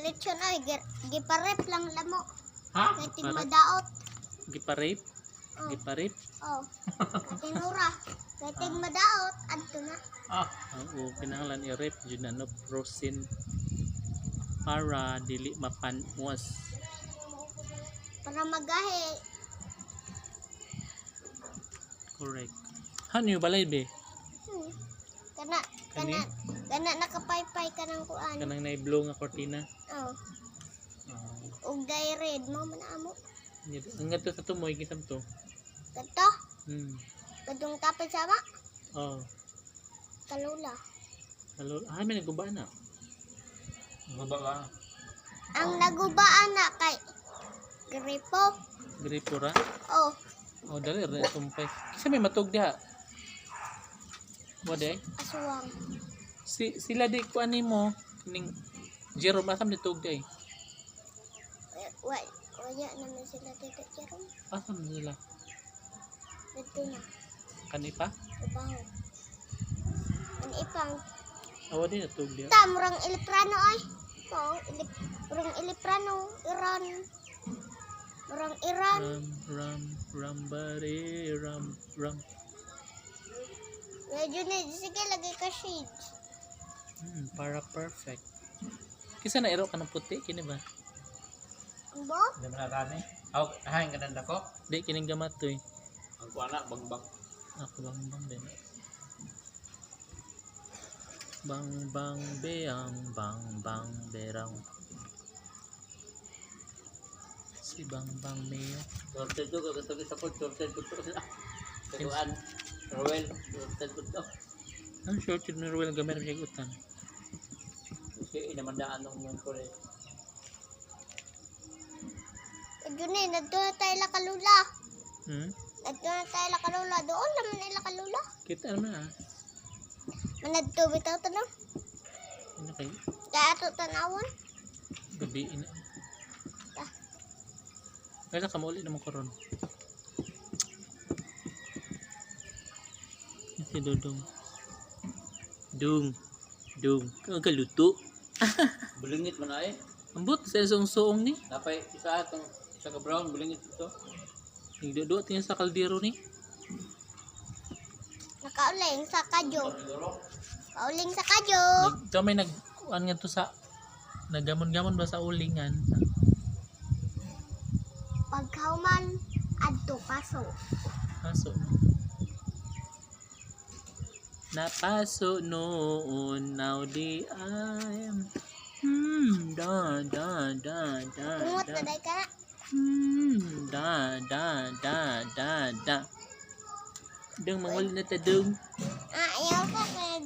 lechon ay giparep lang lamo. Ha? Kay ting madaot. Giparip? Oh. Giparip? Oh. Katinura. Kay ting madaot adto na. Ah, Oo, kinahanglan i-rep yun ano, frozen para dili mapanwas. Para magahi. Correct. Ano yung balay be? Kana Kani? nakapaypay ka ng kuan. Kanang naiblow nga kortina. Oh. Oh. Ug dai red mo manamo. Ang gato sa tumoy kisam to. Kadto. Hmm. Kadung tapit sama. Oh. Kalula. Hello. Ah, may naguba na. baba ka. Ang nagubaan na kay gripo. Gripura. Oh. Oh, dali rin tumpay. Kasi may matug diha. Wade. Aswang. Sila di ko ani mo kining Jerome asam ditug di. Wala naman sila dito Jerome. Asam nila. Dito na. Kanipa? Trabaho. Ang ipang. Awa di natug diha. Murang iliprano ay. Oo, murang iliprano. Iran. Murang Iran. Ram. Medyo na. Sige, lagay ka shades. Para perfect. Kisa na iro ka ng puti kini ba? Ang bo? Hindi mo narami. Aw, hain ka nanda ko. Di kining gamatoy. Ang kuana, bangbang. Ako bang din. Bang beang bang berang. Si bang meo. Torted ko, kagatabi sa pod, torted ko to. Kaguan, Roel, torted ko to. Ang short ni Ruel gamay na siya utang. Kasi inamandaan nung yung kore. Medyo na. Nagto na tayo lakalula. Nagto na tayo lakalula. Doon naman na lakalula. Kita naman ah. Manadto bitaw to no? Ano kayo? Kaya ato tanawon. Gabi ina. Kaya ka mauli naman karon. Si Dodong. Dung. Kagaluto. Bulingit man ay. Ambot sa suong ni. Napay isa atong isa ka brown, bulingit ito. Nagdudot niya sa kaldero ni. Nakauling sa kadyo. Siguro. Kauling sa kadyo. May nag-an nga to sa nagamon-gamon ba sa ulingan. Pagkauman, adto paso. Paso. Napaso noon, now di I'm da. Tungot na day ka na. Da. Dong manguli na ta dong. Ayaw ko kaya